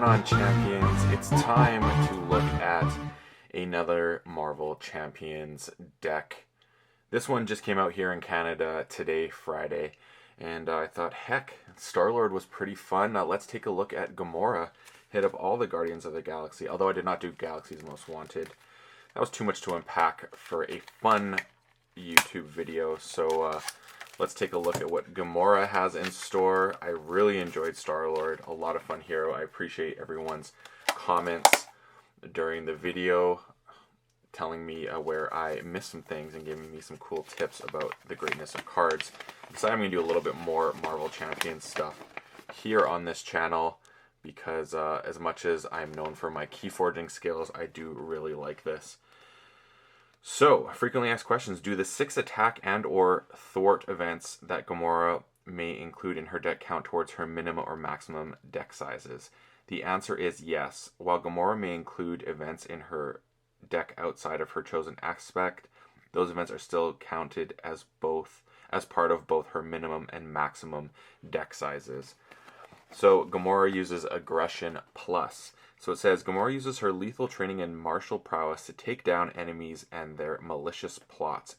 going on, champions? It's time to look at another Marvel Champions deck. This one just came out here in Canada today, Friday, and I thought, heck, Star-Lord was pretty fun. Let's take a look at Gamora. Hit up all the Guardians of the Galaxy, although I did not do Galaxy's Most Wanted. That was too much to unpack for a fun YouTube video, so let's take a look at what Gamora has in store. I really enjoyed Star-Lord. A lot of fun hero. I appreciate everyone's comments during the video telling me where I missed some things and giving me some cool tips about the greatness of cards. I decided I'm going to do a little bit more Marvel Champions stuff here on this channel because as much as I'm known for my key forging skills, I do really like this. So, frequently asked questions. Do the 6 attack and or thwart events that Gamora may include in her deck count towards her minimum or maximum deck sizes? The answer is yes. While Gamora may include events in her deck outside of her chosen aspect, those events are still counted as part of both her minimum and maximum deck sizes. So, Gamora uses Aggression Plus. So it says, Gamora uses her lethal training and martial prowess to take down enemies and their malicious plots.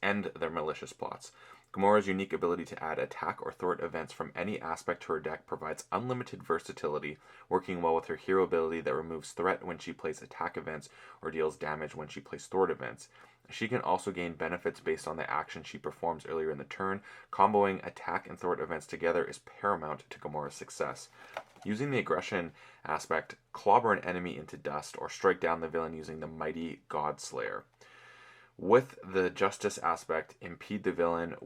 Gamora's unique ability to add attack or thwart events from any aspect to her deck provides unlimited versatility, working well with her hero ability that removes threat when she plays attack events or deals damage when she plays thwart events. She can also gain benefits based on the action she performs earlier in the turn. Comboing attack and thwart events together is paramount to Gamora's success. Using the aggression aspect, clobber an enemy into dust or strike down the villain using the Mighty Godslayer. With the justice aspect, impede the villain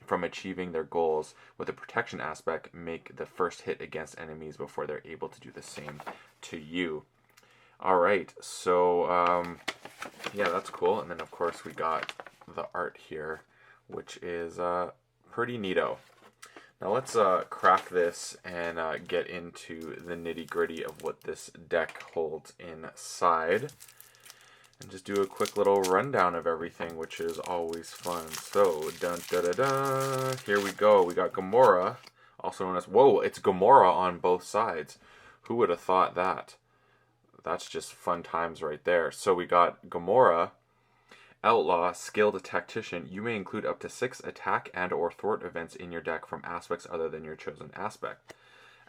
from achieving their goals. With the protection aspect, make the first hit against enemies before they're able to do the same to you. Alright, so yeah, that's cool. And then of course we got the art here, which is pretty neato. Now let's crack this and get into the nitty-gritty of what this deck holds inside. And just do a quick little rundown of everything, which is always fun. So, dun-da-da-da, here we go. We got Gamora, also known as... Whoa, it's Gamora on both sides. Who would have thought that? That's just fun times right there. So we got Gamora... Outlaw, skilled tactician. You may include up to 6 attack and or thwart events in your deck from aspects other than your chosen aspect.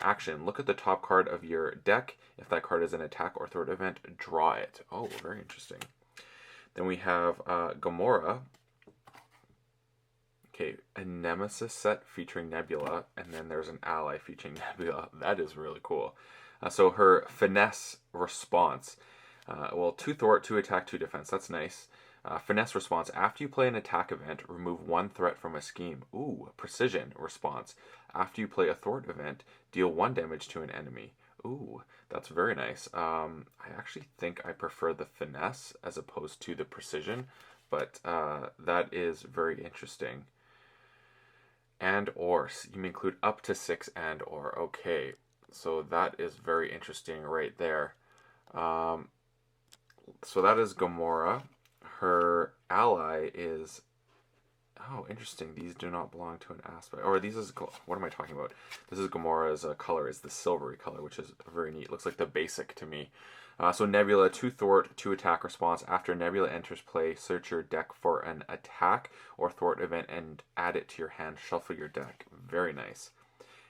Action. Look at the top card of your deck. If that card is an attack or thwart event, draw it. Oh, very interesting. Then we have Gamora. Okay, a Nemesis set featuring Nebula, and then there's an ally featuring Nebula. That is really cool. So her finesse response. 2 thwart, 2 attack, 2 defense. That's nice. Finesse response. After you play an attack event, remove 1 threat from a scheme. Ooh, precision response. After you play a thwart event, deal 1 damage to an enemy. Ooh, that's very nice. I actually think I prefer the finesse as opposed to the precision, but that is very interesting. And or. You may include up to 6 and or. Okay, so that is very interesting right there. So that is Gamora. Her ally is... Oh, interesting. These do not belong to an aspect. Or these is... What am I talking about? This is Gamora's color. Is the silvery color, which is very neat. Looks like the basic to me. So Nebula, 2 thwart, 2 attack response. After Nebula enters play, search your deck for an attack or thwart event and add it to your hand. Shuffle your deck. Very nice.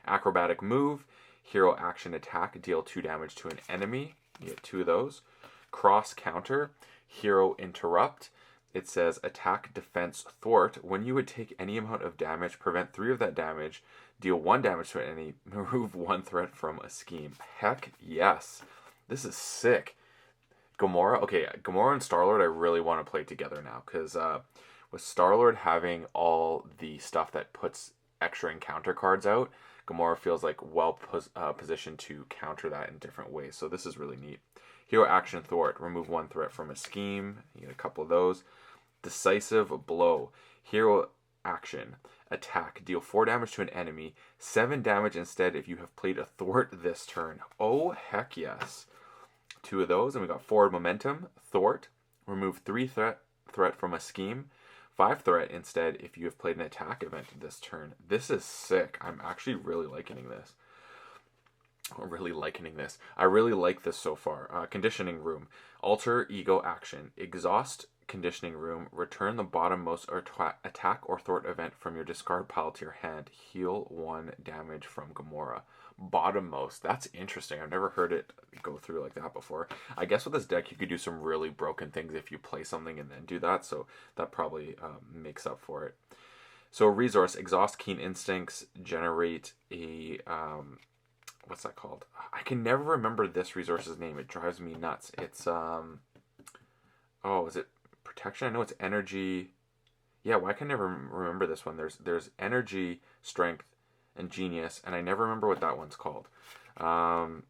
Acrobatic move. Hero action attack. Deal 2 damage to an enemy. You get 2 of those. Cross counter. Hero interrupt. It says attack, defense, thwart. When you would take any amount of damage, prevent 3 of that damage, deal 1 damage to an enemy, remove 1 threat from a scheme. Heck yes. This is sick. Gamora. Okay, Gamora and Star-Lord I really want to play together now, because with Star-Lord having all the stuff that puts extra encounter cards out, Gamora feels like well positioned to counter that in different ways. So this is really neat. Hero action thwart. Remove 1 threat from a scheme. You get a couple of those. Decisive blow. Hero action. Attack. Deal 4 damage to an enemy. 7 damage instead if you have played a thwart this turn. Oh, heck yes. 2 of those. And we got forward momentum. Thwart. Remove 3 threat from a scheme. 5 threat instead if you have played an attack event this turn. This is sick. I'm actually really liking this. I'm really liking this. I really like this so far. Conditioning room, alter ego action, exhaust conditioning room. Return the bottommost or attack or thwart event from your discard pile to your hand. Heal 1 damage from Gamora. Bottommost. That's interesting. I've never heard it go through like that before. I guess with this deck, you could do some really broken things if you play something and then do that. So that probably makes up for it. So resource, exhaust keen instincts, generate a what's that called? I can never remember this resource's name. It drives me nuts. It's is it protection? I know it's energy. Yeah, why can I never remember this one? There's energy, strength, and genius, and I never remember what that one's called. So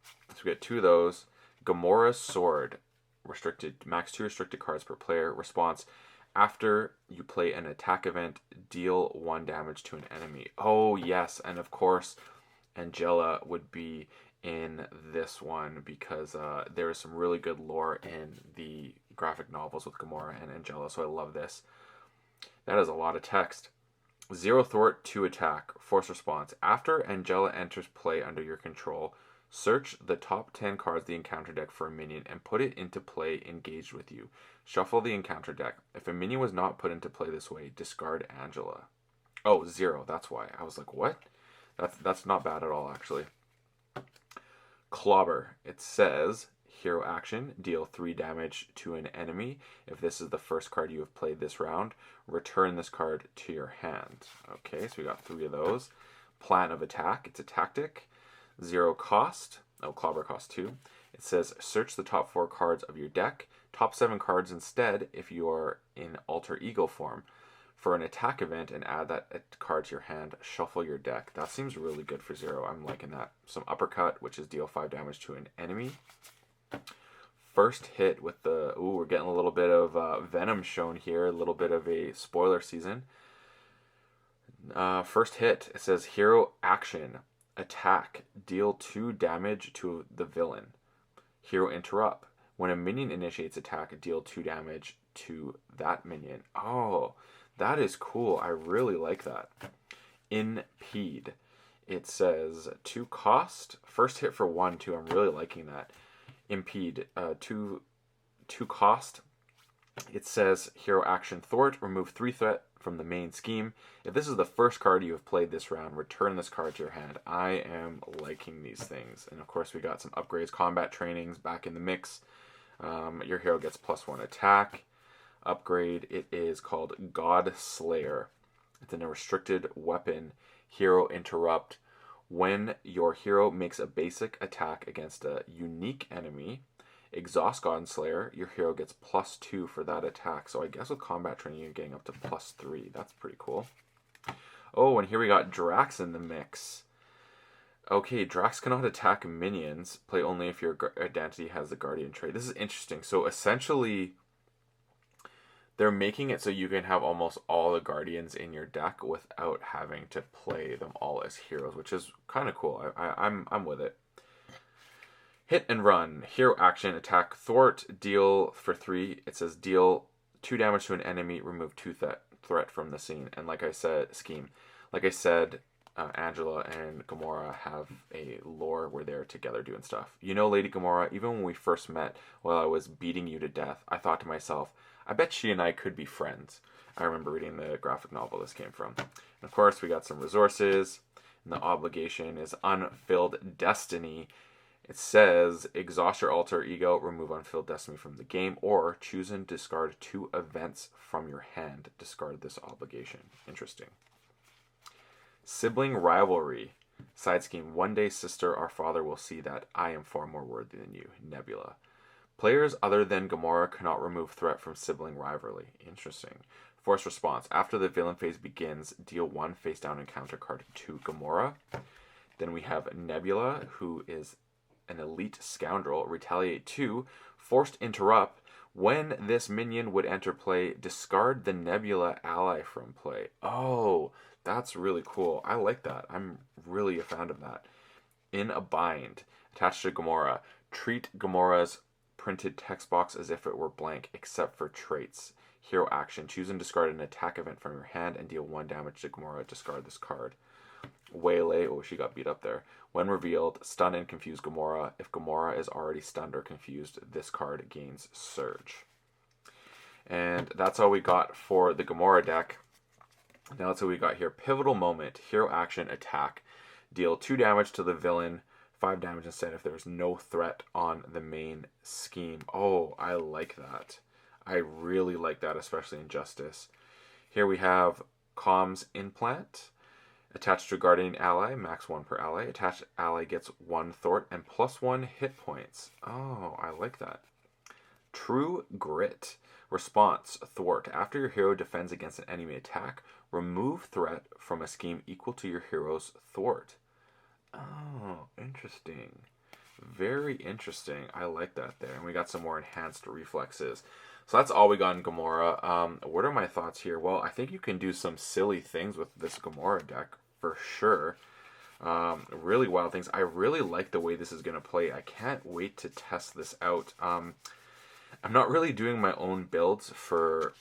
we get 2 of those. Gamora's sword, restricted, max 2 restricted cards per player. Response: after you play an attack event, deal 1 damage to an enemy. Oh yes, and of course, Angela would be in this one because there is some really good lore in the graphic novels with Gamora and Angela, so I love this. That is a lot of text. 0 thwart, 2 attack, force response. After Angela enters play under your control, search the top 10 cards of the encounter deck for a minion and put it into play engaged with you. Shuffle the encounter deck. If a minion was not put into play this way, discard Angela. Oh, 0, that's why. I was like, what? That's not bad at all, actually. Clobber. It says, hero action, deal 3 damage to an enemy. If this is the first card you have played this round, return this card to your hand. Okay, so we got 3 of those. Plan of attack. It's a tactic. 0 cost. Oh, Clobber cost 2. It says, search the top 4 cards of your deck. Top 7 cards instead if you are in alter ego form. For an attack event and add that card to your hand, shuffle your deck. That seems really good for 0. I'm liking that. Some uppercut, which is deal 5 damage to an enemy. First hit with the... Ooh, we're getting a little bit of Venom shown here. A little bit of a spoiler season. First hit, it says hero action. Attack. Deal 2 damage to the villain. Hero interrupt. When a minion initiates attack, deal 2 damage to that minion. Oh... That is cool. I really like that. Impede. It says 2 cost. First hit for 1, 2. I'm really liking that. Impede. 2 cost. It says hero action thwart. Remove 3 threat from the main scheme. If this is the first card you have played this round, return this card to your hand. I am liking these things. And of course we got some upgrades. Combat trainings back in the mix. Your hero gets +1 attack. Upgrade, it is called God Slayer. It's a restricted weapon. Hero interrupt. When your hero makes a basic attack against a unique enemy, exhaust God Slayer, your hero gets +2 for that attack. So I guess with combat training you're getting up to +3. That's pretty cool. Oh, and here we got Drax in the mix. Okay, Drax cannot attack minions. Play only if your identity has the Guardian trait. This is interesting. So essentially... they're making it so you can have almost all the Guardians in your deck without having to play them all as heroes, which is kind of cool. I'm with it. Hit and run. Hero action, attack, thwart, deal for 3. It says deal 2 damage to an enemy, remove 2 threat from the scene. And like I said, Angela and Gamora have a lore where they're together doing stuff. You know, Lady Gamora, even when we first met, while I was beating you to death, I thought to myself, I bet she and I could be friends. I remember reading the graphic novel this came from. And of course, we got some resources. And the obligation is Unfilled Destiny. It says, exhaust your alter ego, remove Unfilled Destiny from the game, or choose and discard 2 events from your hand. Discard this obligation. Interesting. Sibling rivalry. Side scheme. One day, sister or father will see that I am far more worthy than you. Nebula. Players other than Gamora cannot remove threat from sibling rivalry. Interesting. Force response. After the villain phase begins, deal 1 face down encounter card to Gamora. Then we have Nebula, who is an elite scoundrel. Retaliate 2. Forced interrupt. When this minion would enter play, discard the Nebula ally from play. Oh, that's really cool. I like that. I'm really a fan of that. In a bind. Attached to Gamora. Treat Gamora's printed text box as if it were blank, except for traits. Hero action. Choose and discard an attack event from your hand and deal 1 damage to Gamora. Discard this card. Waylay, oh, she got beat up there. When revealed, stun and confuse Gamora. If Gamora is already stunned or confused, this card gains Surge. And that's all we got for the Gamora deck. Now let's see what we got here. Pivotal Moment, hero action, attack. Deal 2 damage to the villain, 5 damage instead if there's no threat on the main scheme. Oh, I like that. I really like that, especially in Justice. Here we have Comms Implant. Attached to a Guardian ally, max 1 per ally. Attached ally gets 1 Thwart and +1 hit points. Oh, I like that. True Grit. Response, Thwart. After your hero defends against an enemy attack, remove threat from a scheme equal to your hero's Thwart. Oh, interesting. Very interesting. I like that there. And we got some more enhanced reflexes. So that's all we got in Gamora. What are my thoughts here? Well, I think you can do some silly things with this Gamora deck for sure. Really wild things. I really like the way this is going to play. I can't wait to test this out. I'm not really doing my own builds for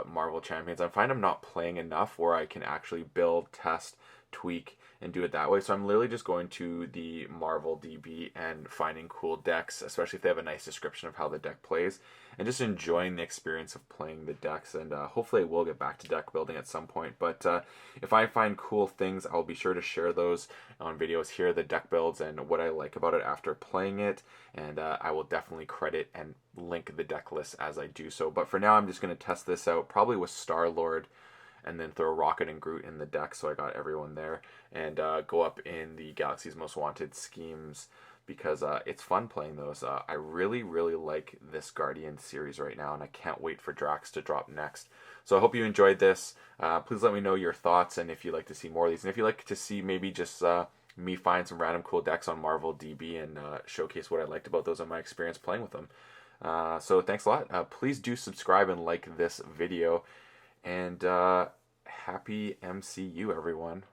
Marvel Champions. I find I'm not playing enough where I can actually build, test, tweak, and do it that way. So I'm literally just going to the Marvel DB and finding cool decks, especially if they have a nice description of how the deck plays, and just enjoying the experience of playing the decks. And hopefully I will get back to deck building at some point. But if I find cool things, I'll be sure to share those on videos here, the deck builds and what I like about it after playing it. And I will definitely credit and link the deck list as I do so. But for now, I'm just going to test this out, probably with Star-Lord, and then throw Rocket and Groot in the deck, so I got everyone there, and go up in the Galaxy's Most Wanted schemes, because it's fun playing those. I really, really like this Guardian series right now, and I can't wait for Drax to drop next. So I hope you enjoyed this. Please let me know your thoughts, and if you'd like to see more of these, and if you'd like to see maybe just me find some random cool decks on Marvel DB and showcase what I liked about those and my experience playing with them. So thanks a lot. Please do subscribe and like this video. And happy MCU, everyone.